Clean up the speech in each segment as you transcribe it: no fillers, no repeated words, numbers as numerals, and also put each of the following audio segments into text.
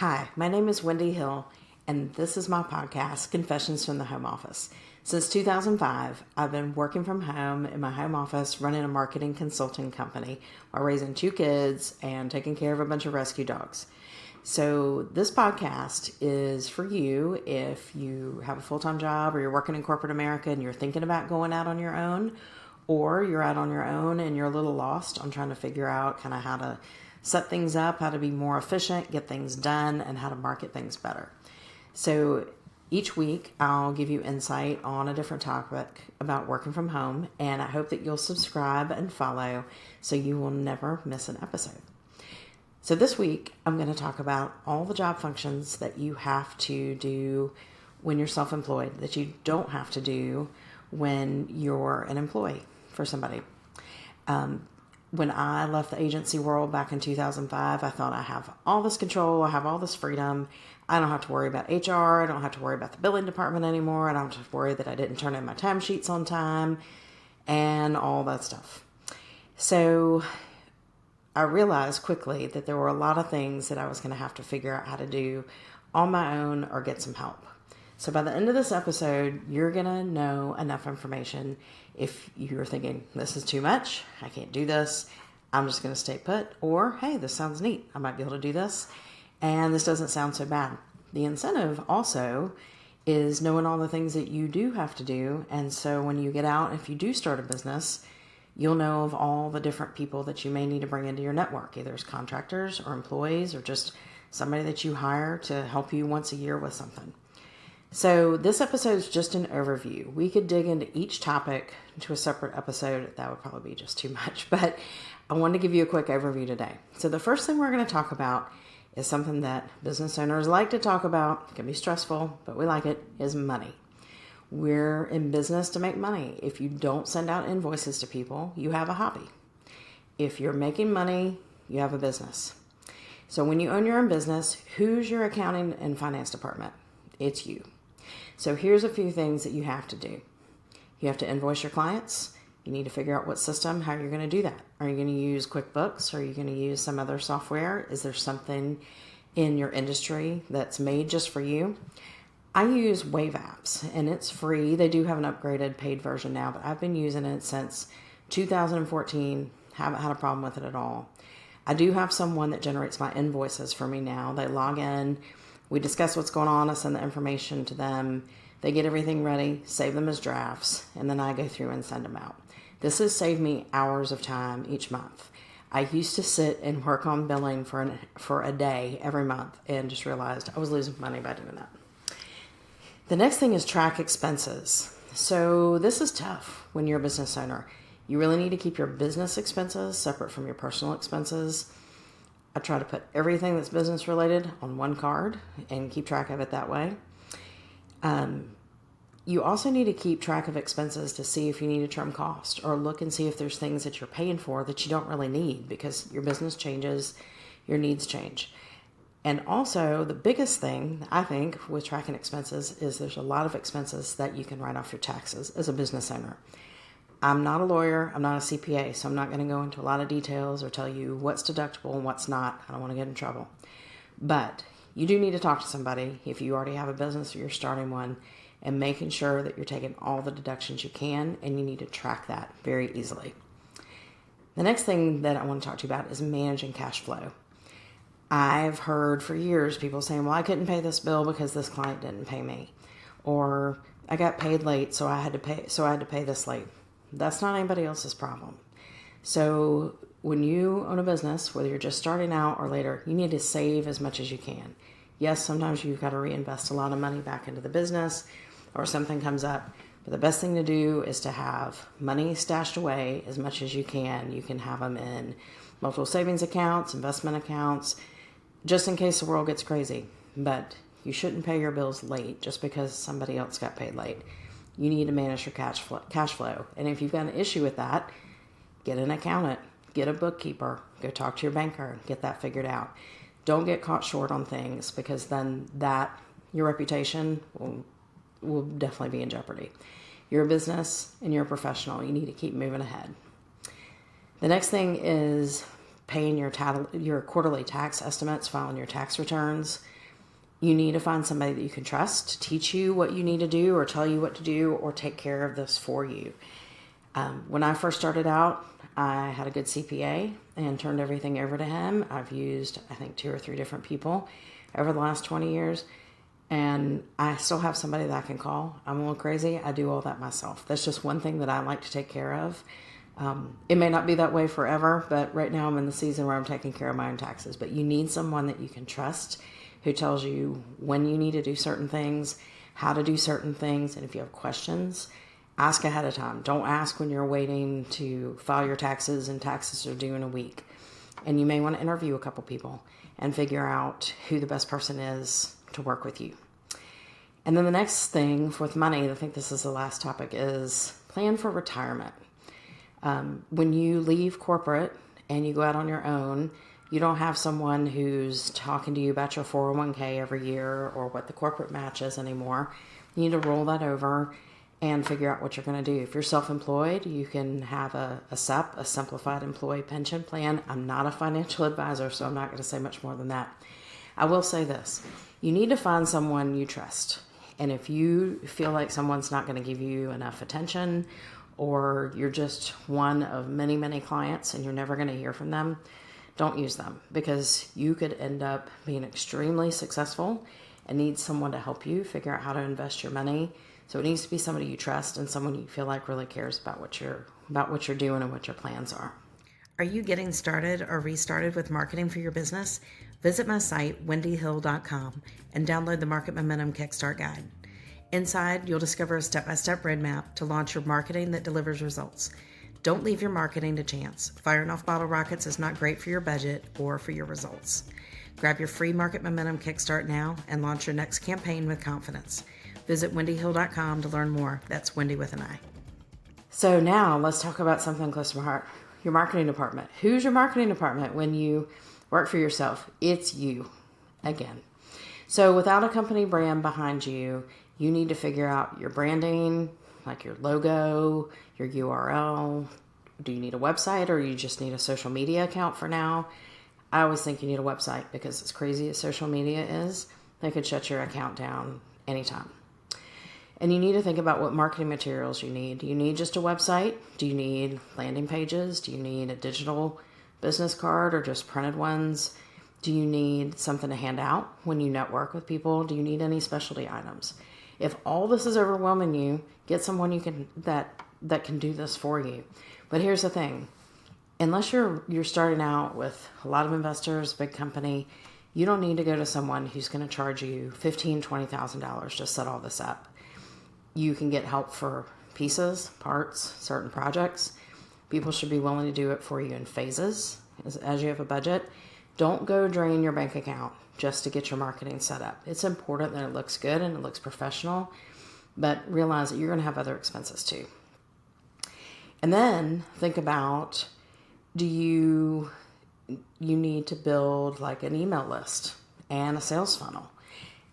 Hi, my name is Wendi Hill, and this is my podcast, Confessions from the Home Office. Since 2005, I've been working from home in my home office, running a marketing consulting company while raising 2 kids and taking care of a bunch of rescue dogs. So this podcast is for you if you have a full-time job or you're working in corporate America and you're thinking about going out on your own, or you're out on your own and you're a little lost on trying to figure out kind of how to set things up, how to be more efficient, get things done, and how to market things better. So each week I'll give you insight on a different topic about working from home, and I hope that you'll subscribe and follow so you will never miss an episode. So this week I'm going to talk about all the job functions that you have to do when you're self-employed, that you don't have to do when you're an employee for somebody. When I left the agency world back in 2005, I thought I have all this control, I have all this freedom. I don't have to worry about HR, I don't have to worry about the billing department anymore, I don't have to worry that I didn't turn in my timesheets on time, and all that stuff. So I realized quickly that there were a lot of things that I was going to have to figure out how to do on my own or get some help. So by the end of this episode, you're going to know enough information. If you're thinking, this is too much, I can't do this, I'm just going to stay put, or, hey, this sounds neat, I might be able to do this, and this doesn't sound so bad. The incentive also is knowing all the things that you do have to do, and so when you get out, if you do start a business, you'll know of all the different people that you may need to bring into your network, either as contractors or employees or just somebody that you hire to help you once a year with something. So this episode is just an overview. We could dig into each topic to a separate episode. That would probably be just too much, but I wanted to give you a quick overview today. So the first thing we're going to talk about is something that business owners like to talk about. It can be stressful, but we like it, is money. We're in business to make money. If you don't send out invoices to people, you have a hobby. If you're making money, you have a business. So when you own your own business, who's your accounting and finance department? It's you. So here's a few things that you have to do. You have to invoice your clients. You need to figure out what system, how you're going to do that. Are you going to use QuickBooks? Are you going to use some other software? Is there something in your industry that's made just for you? I use Wave Apps, and it's free. They do have an upgraded paid version now, but I've been using it since 2014. Haven't had a problem with it at all. I do have someone that generates my invoices for me now. They log in. We discuss what's going on. I send the information to them. They get everything ready, save them as drafts, and then I go through and send them out. This has saved me hours of time each month. I used to sit and work on billing for a day every month and just realized I was losing money by doing that. The next thing is track expenses. So this is tough when you're a business owner. You really need to keep your business expenses separate from your personal expenses. I try to put everything that's business related on one card and keep track of it that way. You also need to keep track of expenses to see if you need to trim cost or look and see if there's things that you're paying for that you don't really need because your business changes, your needs change. And also the biggest thing I think with tracking expenses is there's a lot of expenses that you can write off your taxes as a business owner. I'm not a lawyer, I'm not a CPA, so I'm not going to go into a lot of details or tell you what's deductible and what's not. I don't want to get in trouble. But you do need to talk to somebody if you already have a business or you're starting one and making sure that you're taking all the deductions you can, and you need to track that very easily. The next thing that I want to talk to you about is managing cash flow. I've heard for years people saying, well, I couldn't pay this bill because this client didn't pay me. Or I got paid late, so I had to pay this late. That's not anybody else's problem. So when you own a business, whether you're just starting out or later, you need to save as much as you can. Yes, sometimes you've got to reinvest a lot of money back into the business or something comes up. But the best thing to do is to have money stashed away as much as you can. You can have them in multiple savings accounts, investment accounts, just in case the world gets crazy. But you shouldn't pay your bills late just because somebody else got paid late. You need to manage your cash flow. And if you've got an issue with that, get an accountant, get a bookkeeper, go talk to your banker, get that figured out. Don't get caught short on things because then your reputation will definitely be in jeopardy. You're a business and you're a professional. You need to keep moving ahead. The next thing is paying your quarterly tax estimates, filing your tax returns. You need to find somebody that you can trust to teach you what you need to do or tell you what to do or take care of this for you. When I first started out, I had a good CPA and turned everything over to him. I've used, I think, 2 or 3 different people over the last 20 years. And I still have somebody that I can call. I'm a little crazy. I do all that myself. That's just one thing that I like to take care of. It may not be that way forever, but right now I'm in the season where I'm taking care of my own taxes. But you need someone that you can trust who tells you when you need to do certain things, how to do certain things, and if you have questions, ask ahead of time. Don't ask when you're waiting to file your taxes and taxes are due in a week. And you may want to interview a couple people and figure out who the best person is to work with you. And then the next thing with money, I think this is the last topic, is plan for retirement. When you leave corporate and you go out on your own, you don't have someone who's talking to you about your 401k every year or what the corporate match is anymore. You need to roll that over and figure out what you're going to do. If you're self-employed, you can have a SEP, a Simplified Employee Pension Plan. I'm not a financial advisor, so I'm not going to say much more than that. I will say this. You need to find someone you trust. And if you feel like someone's not going to give you enough attention, or you're just one of many, many clients and you're never going to hear from them, don't use them, because you could end up being extremely successful and need someone to help you figure out how to invest your money. So it needs to be somebody you trust and someone you feel like really cares about what you're doing and what your plans are. Are you getting started or restarted with marketing for your business? Visit my site, wendyhill.com, and download the Market Momentum Kickstart Guide. Inside, you'll discover a step-by-step roadmap to launch your marketing that delivers results. Don't leave your marketing to chance. Firing off bottle rockets is not great for your budget or for your results. Grab your free Market Momentum Kickstart now and launch your next campaign with confidence. Visit wendyhill.com to learn more. That's Wendy with an I. So now let's talk about something close to my heart. Your marketing department. Who's your marketing department when you work for yourself? It's you. Again. So without a company brand behind you, you need to figure out your branding, like your logo, your URL. Do you need a website or you just need a social media account for now? I always think you need a website because as crazy as social media is, they could shut your account down anytime. And you need to think about what marketing materials you need. Do you need just a website? Do you need landing pages? Do you need a digital business card or just printed ones? Do you need something to hand out when you network with people? Do you need any specialty items? If all this is overwhelming you, get someone that can do this for you. But here's the thing. Unless you're starting out with a lot of investors, big company, you don't need to go to someone who's going to charge you $15,000, $20,000 to set all this up. You can get help for pieces, parts, certain projects. People should be willing to do it for you in phases as you have a budget. Don't go drain your bank account just to get your marketing set up. It's important that it looks good and it looks professional, but realize that you're going to have other expenses too. And then think about, do you need to build like an email list and a sales funnel?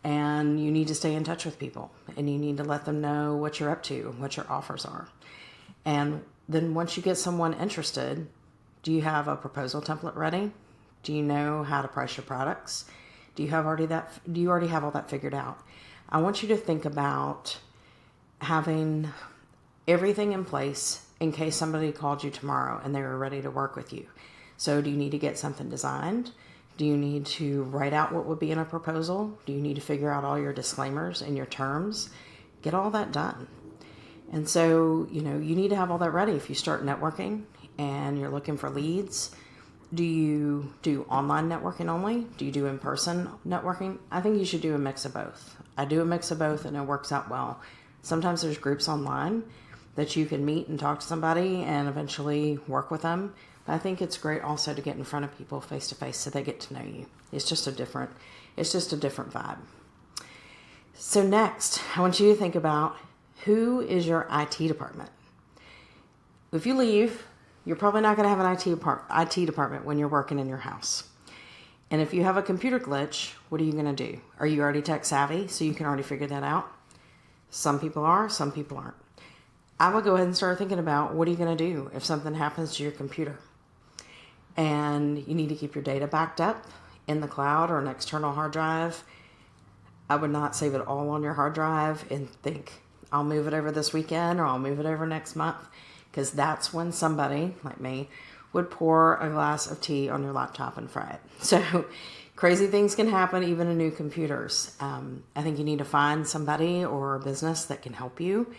And you need to stay in touch with people and you need to let them know what you're up to, what your offers are. And then once you get someone interested, do you have a proposal template ready? Do you know how to price your products? Do you already have all that figured out? I want you to think about having everything in place in case somebody called you tomorrow and they were ready to work with you. So do you need to get something designed? Do you need to write out what would be in a proposal? Do you need to figure out all your disclaimers and your terms? Get all that done. And so, you need to have all that ready if you start networking and you're looking for leads. Do you do online networking only? Do you do in-person networking? I think you should do a mix of both. I do a mix of both and it works out well. Sometimes there's groups online that you can meet and talk to somebody and eventually work with them. But I think it's great also to get in front of people face to face so they get to know you. It's just a different vibe. So next, I want you to think about, who is your IT department? If you leave, you're probably not going to have an IT department when you're working in your house. And if you have a computer glitch, what are you going to do? Are you already tech savvy so you can already figure that out? Some people are, some people aren't. I would go ahead and start thinking about, what are you going to do if something happens to your computer? And you need to keep your data backed up in the cloud or an external hard drive. I would not save it all on your hard drive and think, I'll move it over this weekend or I'll move it over next month, because that's when somebody like me would pour a glass of tea on your laptop and fry it. So crazy things can happen even in new computers. I think you need to find somebody or a business that can help you.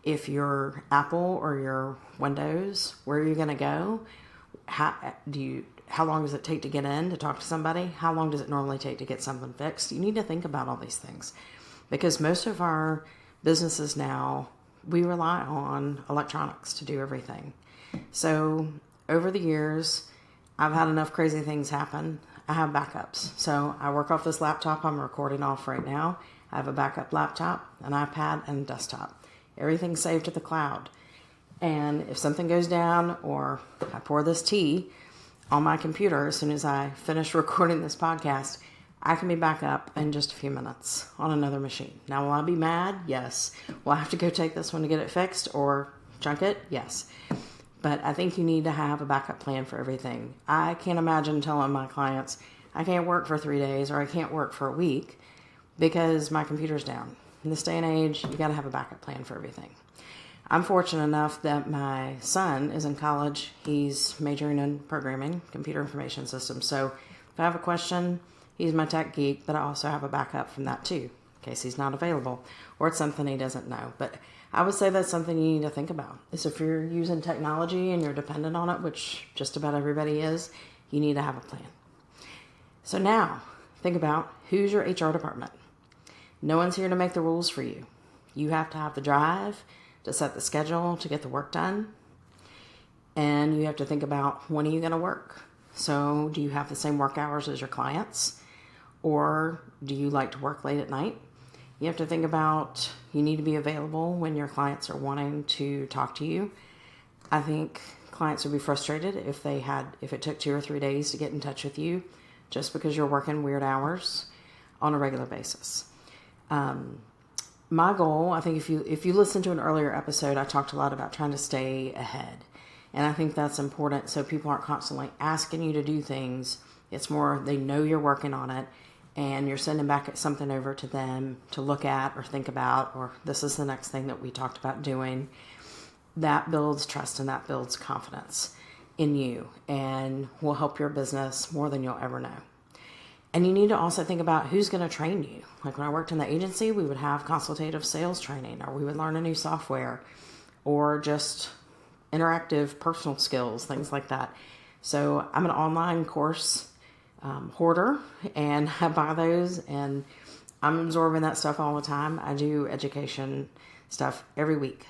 If you're Apple or you're Windows, where are you going to go? How long does it take to get in to talk to somebody? How long does it normally take to get something fixed? You need to think about all these things, because most of our businesses now, we rely on electronics to do everything. So over the years, I've had enough crazy things happen. I have backups. So I work off this laptop I'm recording off right now. I have a backup laptop, an iPad, and a desktop. Everything's saved to the cloud. And if something goes down or I pour this tea on my computer, as soon as I finish recording this podcast, I can be back up in just a few minutes on another machine. Now, will I be mad? Yes. Will I have to go take this one to get it fixed or chunk it? Yes. But I think you need to have a backup plan for everything. I can't imagine telling my clients, I can't work for 3 days or I can't work for a week because my computer's down. In this day and age, you got to have a backup plan for everything. I'm fortunate enough that my son is in college. He's majoring in programming, computer information systems. So if I have a question, he's my tech geek, but I also have a backup from that too, in case he's not available or it's something he doesn't know. But I would say that's something you need to think about, is if you're using technology and you're dependent on it, which just about everybody is, you need to have a plan. So now, think about, who's your HR department? No one's here to make the rules for you. You have to have the drive to set the schedule to get the work done. And you have to think about, when are you going to work? So do you have the same work hours as your clients? Or do you like to work late at night? You have to think about, you need to be available when your clients are wanting to talk to you. I think clients would be frustrated if it took 2 or 3 days to get in touch with you just because you're working weird hours on a regular basis. My goal, I think if you listen to an earlier episode, I talked a lot about trying to stay ahead. And I think that's important, so people aren't constantly asking you to do things. It's more, they know you're working on it and you're sending back something over to them to look at or think about, or this is the next thing that we talked about doing. That builds trust and that builds confidence in you and will help your business more than you'll ever know. And you need to also think about who's going to train you. Like when I worked in the agency, we would have consultative sales training, or we would learn a new software, or just interactive personal skills, things like that. So I'm an online course hoarder, and I buy those, and I'm absorbing that stuff all the time. I do education stuff every week,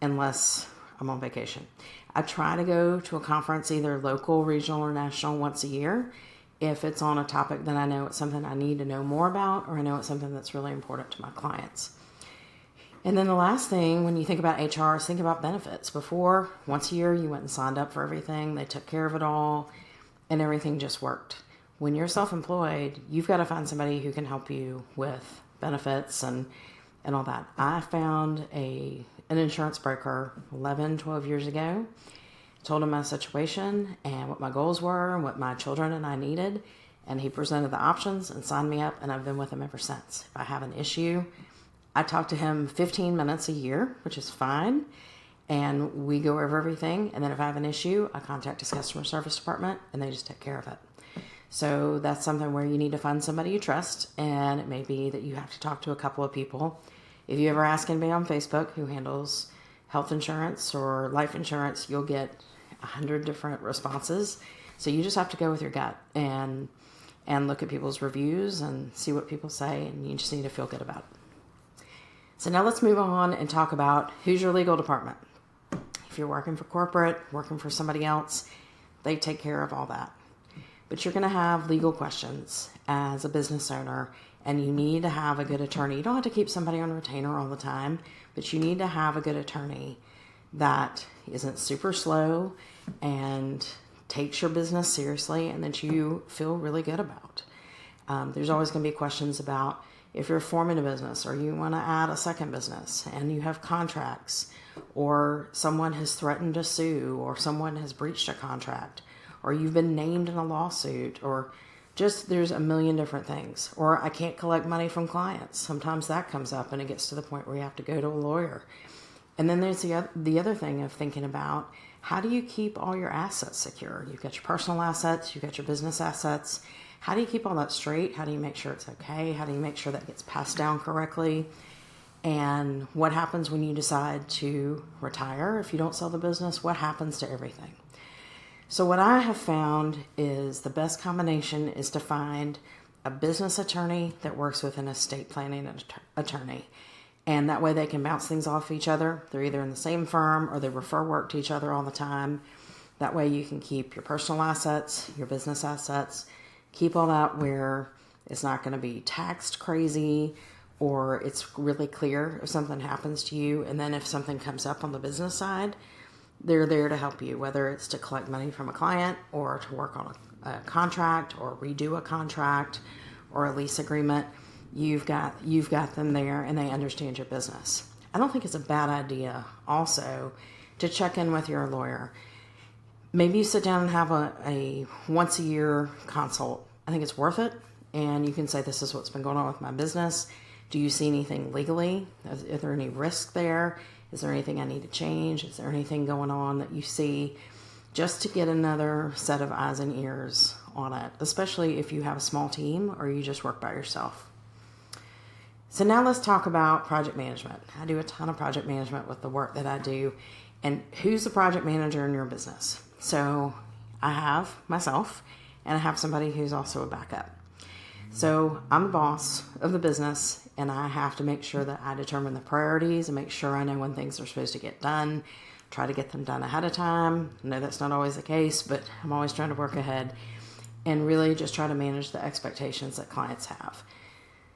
unless I'm on vacation. I try to go to a conference, either local, regional, or national, once a year, if it's on a topic that I know it's something I need to know more about, or I know it's something that's really important to my clients. And then the last thing, when you think about HR, is think about benefits. Before, once a year, you went and signed up for everything. They took care of it all, and everything just worked. When you're self-employed, you've got to find somebody who can help you with benefits and all that. I found an insurance broker 11, 12 years ago. Told him my situation and what my goals were and what my children and I needed. And he presented the options and signed me up, and I've been with him ever since. If I have an issue, I talk to him 15 minutes a year, which is fine. And we go over everything. And then if I have an issue, I contact his customer service department and they just take care of it. So that's something where you need to find somebody you trust. And it may be that you have to talk to a couple of people. If you ever ask anybody on Facebook who handles health insurance or life insurance, you'll get 100 different responses. So you just have to go with your gut and look at people's reviews and see what people say, and you just need to feel good about it. So now let's move on and talk about, who's your legal department. If you're working for corporate, working for somebody else, they take care of all that. But you're going to have legal questions as a business owner, and you need to have a good attorney. You don't have to keep somebody on retainer all the time, but you need to have a good attorney that isn't super slow and takes your business seriously and that you feel really good about. There's always going to be questions about if you're forming a business or you want to add a second business and you have contracts, or someone has threatened to sue, or someone has breached a contract, or you've been named in a lawsuit, or Just there's a million different things. Or I can't collect money from clients. Sometimes that comes up and it gets to the point where you have to go to a lawyer. And then there's the other thing of thinking about, how do you keep all your assets secure? You've got your personal assets, you've got your business assets. How do you keep all that straight? How do you make sure it's okay? How do you make sure that gets passed down correctly? And what happens when you decide to retire? If you don't sell the business, what happens to everything? So what I have found is the best combination is to find a business attorney that works with an estate planning attorney. And that way they can bounce things off each other. They're either in the same firm or they refer work to each other all the time. That way you can keep your personal assets, your business assets, keep all that where it's not going to be taxed crazy, or it's really clear if something happens to you. And then if something comes up on the business side, they're there to help you, whether it's to collect money from a client or to work on a contract or redo a contract or a lease agreement. You've got them there and they understand your business. I don't think it's a bad idea also to check in with your lawyer. Maybe you sit down and have a once a year consult. I think it's worth it. And you can say, this is what's been going on with my business. Do you see anything legally? Is there any risk there? Is there anything I need to change? Is there anything going on that you see? Just to get another set of eyes and ears on it, especially if you have a small team or you just work by yourself. So now let's talk about project management. I do a ton of project management with the work that I do. And who's the project manager in your business? So I have myself, and I have somebody who's also a backup. So I'm the boss of the business, and I have to make sure that I determine the priorities and make sure I know when things are supposed to get done, try to get them done ahead of time. I know that's not always the case, but I'm always trying to work ahead and really just try to manage the expectations that clients have.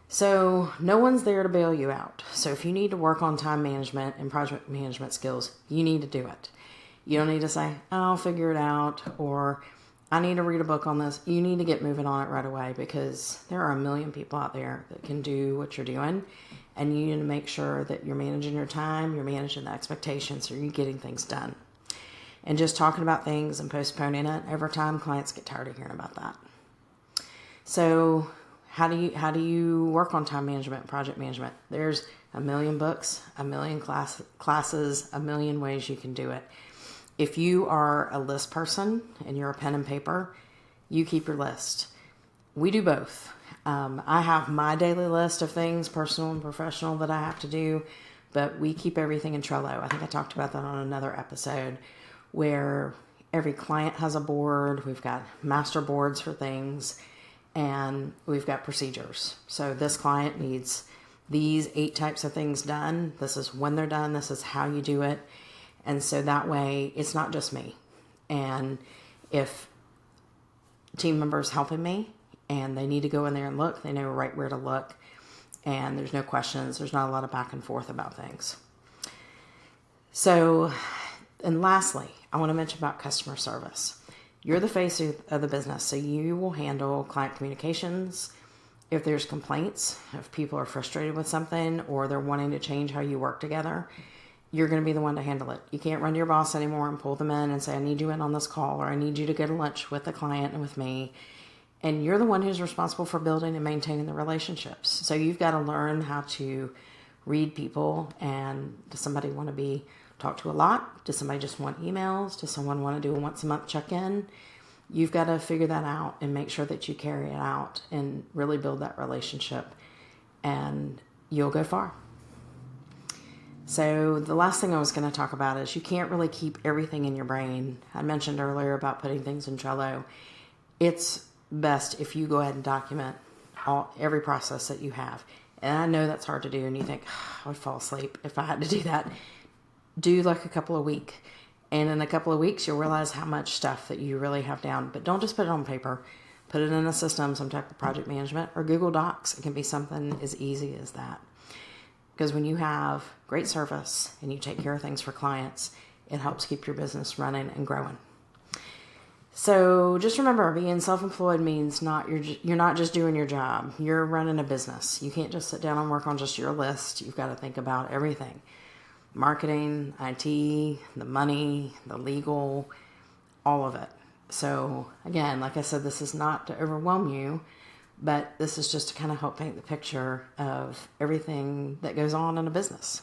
So no one's there to bail you out. So if you need to work on time management and project management skills, you need to do it. You don't need to say, oh, I'll figure it out, or I need to read a book on this. You need to get moving on it right away, because there are a million people out there that can do what you're doing, and you need to make sure that you're managing your time, you're managing the expectations, so you're getting things done. And just talking about things and postponing it over time, clients get tired of hearing about that. So how do you work on time management and project management? There's a million books, a million classes, a million ways you can do it. If you are a list person and you're a pen and paper, you keep your list. We do both. I have my daily list of things, personal and professional, that I have to do, but we keep everything in Trello. I think I talked about that on another episode, where every client has a board. We've got master boards for things, and we've got procedures. So this client needs these 8 types of things done. This is when they're done. This is how you do it. And so that way, it's not just me. And if team members helping me and they need to go in there and look, they know right where to look. And there's no questions. There's not a lot of back and forth about things. So, and lastly, I want to mention about customer service. You're the face of the business, so you will handle client communications. If there's complaints, if people are frustrated with something or they're wanting to change how you work together, you're going to be the one to handle it. You can't run to your boss anymore and pull them in and say, I need you in on this call, or I need you to go to lunch with the client and with me. And you're the one who's responsible for building and maintaining the relationships. So you've got to learn how to read people. And does somebody want to be talked to a lot? Does somebody just want emails? Does someone want to do a once a month check-in? You've got to figure that out and make sure that you carry it out and really build that relationship, and you'll go far. So the last thing I was going to talk about is you can't really keep everything in your brain. I mentioned earlier about putting things in Trello. It's best if you go ahead and document every process that you have. And I know that's hard to do, and you think, oh, I would fall asleep if I had to do that. Do like a couple of weeks. And in a couple of weeks, you'll realize how much stuff that you really have down. But don't just put it on paper. Put it in a system, some type of project management, or Google Docs. It can be something as easy as that. Because when you have great service and you take care of things for clients, it helps keep your business running and growing. So just remember, being self-employed means you're not just doing your job. You're running a business. You can't just sit down and work on just your list. You've got to think about everything. Marketing, IT, the money, the legal, all of it. So again, like I said, this is not to overwhelm you, but this is just to kind of help paint the picture of everything that goes on in a business.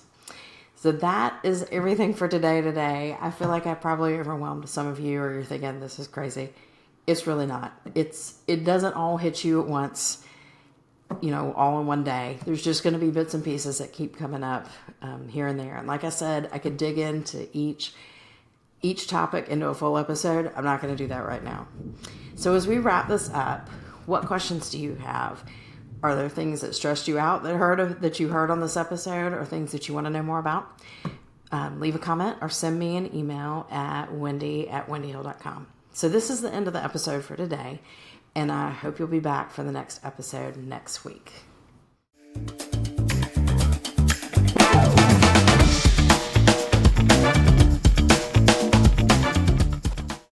So that is everything for today. I feel like I probably overwhelmed some of you, or you're thinking this is crazy. It's really not. It doesn't all hit you at once, all in one day. There's just going to be bits and pieces that keep coming up here and there. And like I said, I could dig into each topic into a full episode. I'm not going to do that right now. So as we wrap this up, what questions do you have? Are there things that stressed you out that you heard on this episode, or things that you want to know more about? Leave a comment or send me an email at Wendi@wendyhill.com. So this is the end of the episode for today, and I hope you'll be back for the next episode next week.